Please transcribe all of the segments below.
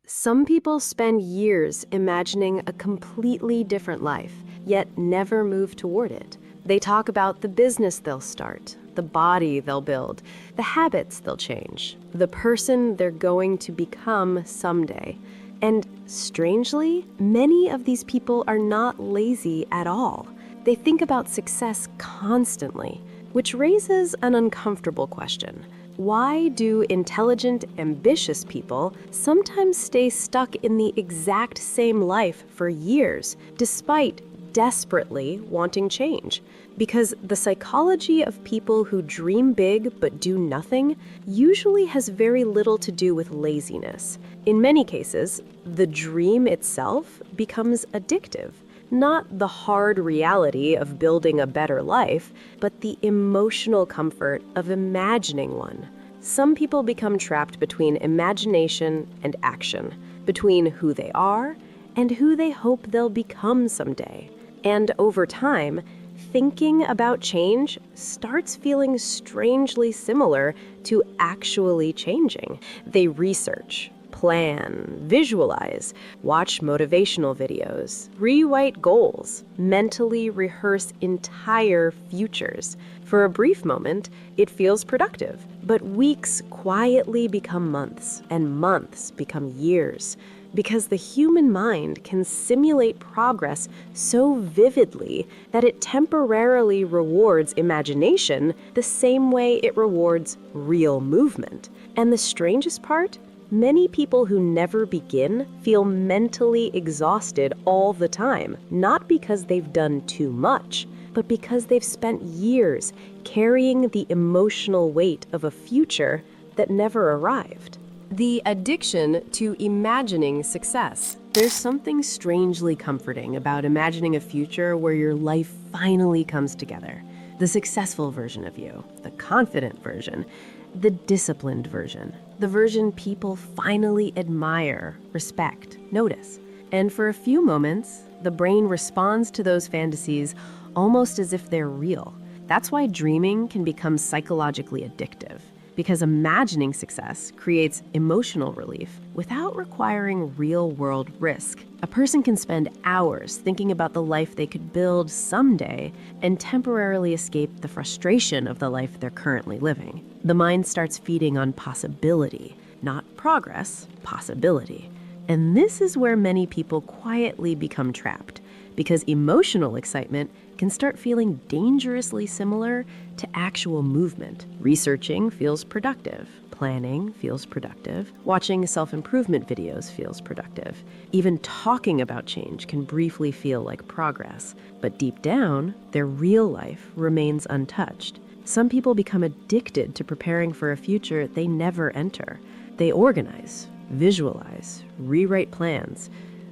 Some people spend years imagining a completely different life, yet never move toward it. They talk about the business they'll start, the body they'll build, the habits they'll change, the person they're going to become someday. And strangely, many of these people are not lazy at all. They think about success constantly, which raises an uncomfortable question. Why do intelligent, ambitious people sometimes stay stuck in the exact same life for years, despite desperately wanting change? Because the psychology of people who dream big but do nothing usually has very little to do with laziness. In many cases, the dream itself becomes addictive. Not the hard reality of building a better life, but the emotional comfort of imagining one. Some people become trapped between imagination and action, between who they are and who they hope they'll become someday. And over time, thinking about change starts feeling strangely similar to actually changing. They research, plan, visualize, watch motivational videos, rewrite goals, mentally rehearse entire futures. For a brief moment, it feels productive, but weeks quietly become months, and months become years. Because the human mind can simulate progress so vividly that it temporarily rewards imagination the same way it rewards real movement. And the strangest part? Many people who never begin feel mentally exhausted all the time, not because they've done too much, but because they've spent years carrying the emotional weight of a future that never arrived. The addiction to imagining success. There's something strangely comforting about imagining a future where your life finally comes together. The successful version of you, the confident version, the disciplined version, the version people finally admire, respect, notice. And for a few moments, the brain responds to those fantasies almost as if they're real. That's why dreaming can become psychologically addictive, because imagining success creates emotional relief without requiring real-world risk. A person can spend hours thinking about the life they could build someday and temporarily escape the frustration of the life they're currently living. The mind starts feeding on possibility, not progress, possibility. And this is where many people quietly become trapped, because emotional excitement can start feeling dangerously similar to actual movement. Researching feels productive. Planning feels productive. Watching self-improvement videos feels productive. Even talking about change can briefly feel like progress. But deep down, their real life remains untouched. Some people become addicted to preparing for a future they never enter. They organize, visualize, rewrite plans,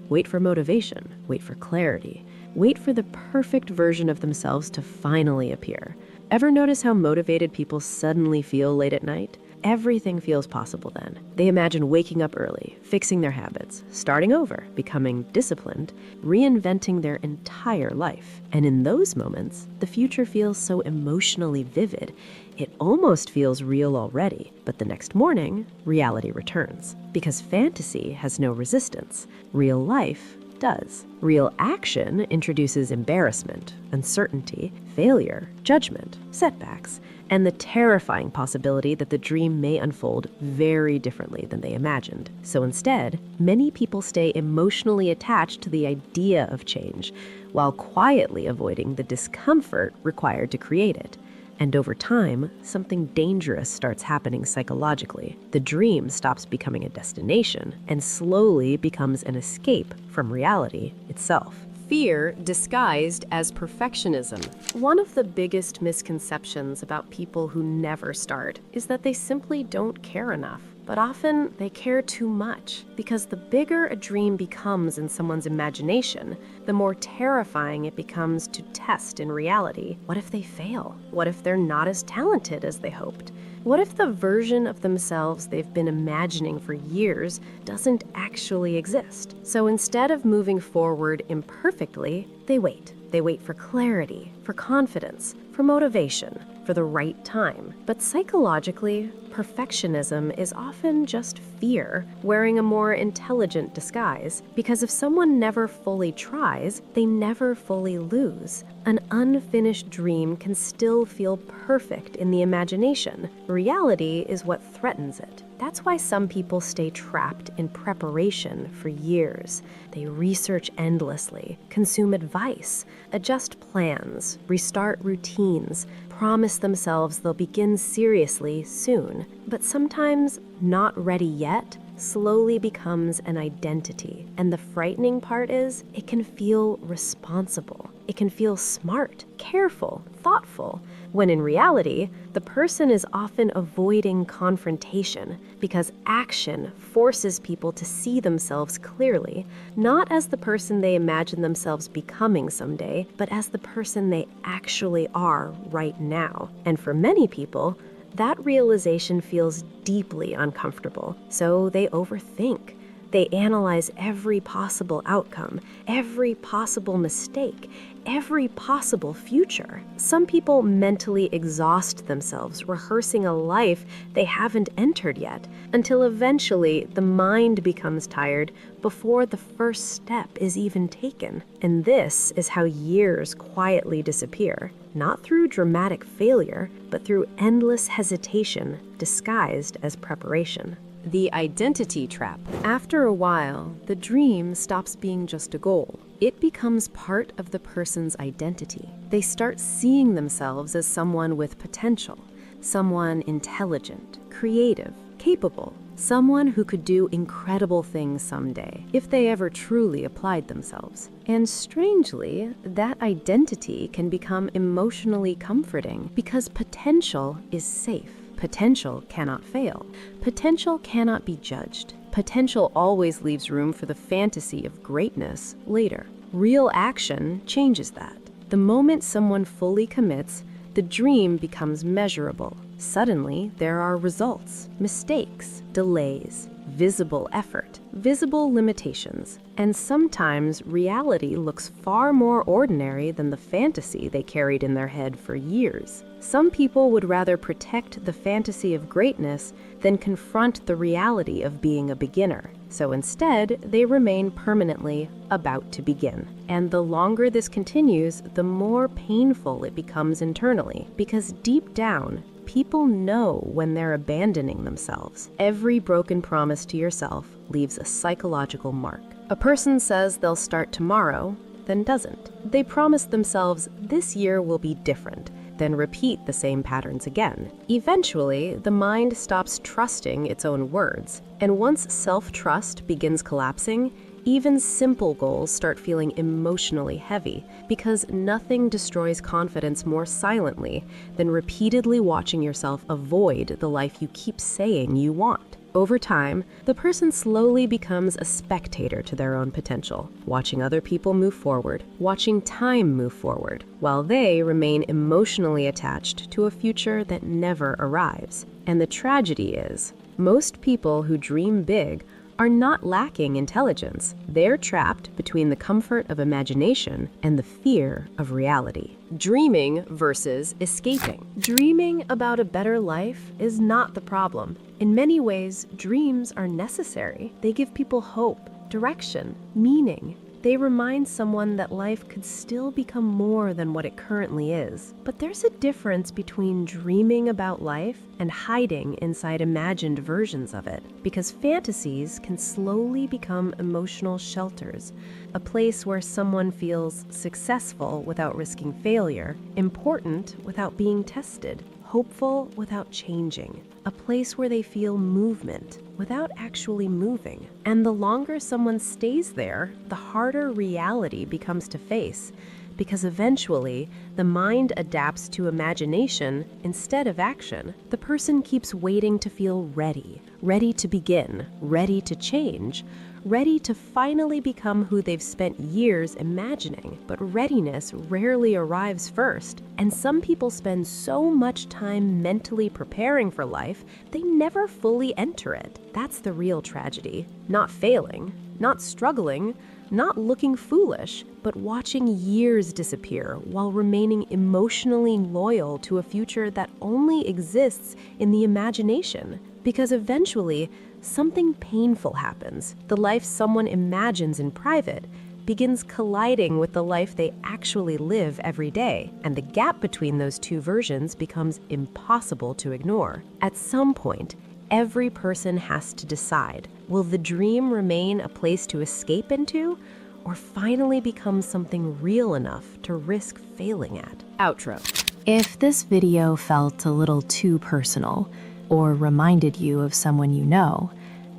wait for motivation, wait for clarity, wait for the perfect version of themselves to finally appear. Ever notice how motivated people suddenly feel late at night? Everything feels possible then. They imagine waking up early, fixing their habits, starting over, becoming disciplined, reinventing their entire life. And in those moments, the future feels so emotionally vivid, it almost feels real already. But the next morning, reality returns. Because fantasy has no resistance. Real life does. Real action introduces embarrassment, uncertainty, failure, judgment, setbacks, and the terrifying possibility that the dream may unfold very differently than they imagined. So instead, many people stay emotionally attached to the idea of change, while quietly avoiding the discomfort required to create it. And over time, something dangerous starts happening psychologically. The dream stops becoming a destination and slowly becomes an escape from reality itself. Fear disguised as perfectionism. One of the biggest misconceptions about people who never start is that they simply don't care enough. But often they care too much, because the bigger a dream becomes in someone's imagination, the more terrifying it becomes to test in reality. What if they fail? What if they're not as talented as they hoped? What if the version of themselves they've been imagining for years doesn't actually exist? So instead of moving forward imperfectly, they wait. They wait for clarity, for confidence, for motivation, for the right time. But psychologically, perfectionism is often just fear wearing a more intelligent disguise, because if someone never fully tries, they never fully lose. An unfinished dream can still feel perfect in the imagination. Reality is what threatens it. That's why some people stay trapped in preparation for years. They research endlessly, consume advice, adjust plans, restart routines, promise themselves they'll begin seriously soon. But sometimes not ready yet slowly becomes an identity. And the frightening part is it can feel responsible. It can feel smart, careful, thoughtful, when in reality, the person is often avoiding confrontation because action forces people to see themselves clearly, not as the person they imagine themselves becoming someday, but as the person they actually are right now. And for many people, that realization feels deeply uncomfortable, so they overthink. They analyze every possible outcome, every possible mistake, every possible future. Some people mentally exhaust themselves rehearsing a life they haven't entered yet, until eventually the mind becomes tired before the first step is even taken. And this is how years quietly disappear, not through dramatic failure, but through endless hesitation disguised as preparation. The identity trap. After a while, the dream stops being just a goal. It becomes part of the person's identity. They start seeing themselves as someone with potential, someone intelligent, creative, capable, someone who could do incredible things someday if they ever truly applied themselves. And strangely, that identity can become emotionally comforting because potential is safe. Potential cannot fail. Potential cannot be judged. Potential always leaves room for the fantasy of greatness later. Real action changes that. The moment someone fully commits, the dream becomes measurable. Suddenly, there are results, mistakes, delays, visible effort, visible limitations, and sometimes reality looks far more ordinary than the fantasy they carried in their head for years. Some people would rather protect the fantasy of greatness than confront the reality of being a beginner. So instead, they remain permanently about to begin. And the longer this continues, the more painful it becomes internally, because deep down, people know when they're abandoning themselves. Every broken promise to yourself leaves a psychological mark. A person says they'll start tomorrow, then doesn't. They promise themselves this year will be different, then repeat the same patterns again. Eventually, the mind stops trusting its own words, and once self-trust begins collapsing, even simple goals start feeling emotionally heavy, because nothing destroys confidence more silently than repeatedly watching yourself avoid the life you keep saying you want. Over time, the person slowly becomes a spectator to their own potential, watching other people move forward, watching time move forward, while they remain emotionally attached to a future that never arrives. And the tragedy is, most people who dream big are not lacking intelligence. They're trapped between the comfort of imagination and the fear of reality. Dreaming versus escaping. Dreaming about a better life is not the problem. In many ways, dreams are necessary. They give people hope, direction, meaning. They remind someone that life could still become more than what it currently is. But there's a difference between dreaming about life and hiding inside imagined versions of it, because fantasies can slowly become emotional shelters, a place where someone feels successful without risking failure, important without being tested, hopeful without changing, a place where they feel movement without actually moving. And the longer someone stays there, the harder reality becomes to face, because eventually the mind adapts to imagination instead of action. The person keeps waiting to feel ready, ready to begin, ready to change, ready to finally become who they've spent years imagining. But readiness rarely arrives first, and some people spend so much time mentally preparing for life, they never fully enter it. That's the real tragedy. Not failing, not struggling, not looking foolish, but watching years disappear while remaining emotionally loyal to a future that only exists in the imagination. Because eventually, something painful happens. The life someone imagines in private begins colliding with the life they actually live every day, and the gap between those two versions becomes impossible to ignore. At some point, every person has to decide, will the dream remain a place to escape into, or finally become something real enough to risk failing at? Outro. If this video felt a little too personal, or reminded you of someone you know,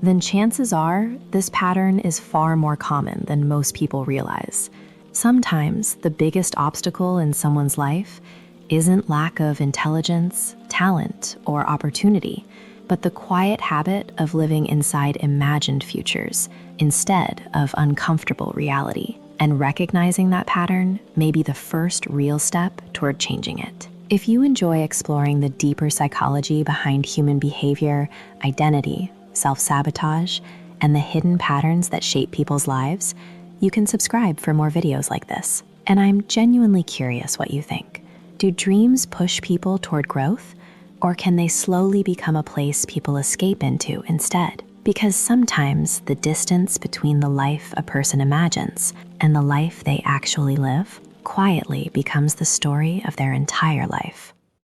then chances are this pattern is far more common than most people realize. Sometimes the biggest obstacle in someone's life isn't lack of intelligence, talent, or opportunity, but the quiet habit of living inside imagined futures instead of uncomfortable reality. And recognizing that pattern may be the first real step toward changing it. If you enjoy exploring the deeper psychology behind human behavior, identity, self-sabotage, and the hidden patterns that shape people's lives, you can subscribe for more videos like this. And I'm genuinely curious what you think. Do dreams push people toward growth, or can they slowly become a place people escape into instead? Because sometimes the distance between the life a person imagines and the life they actually live quietly becomes the story of their entire life.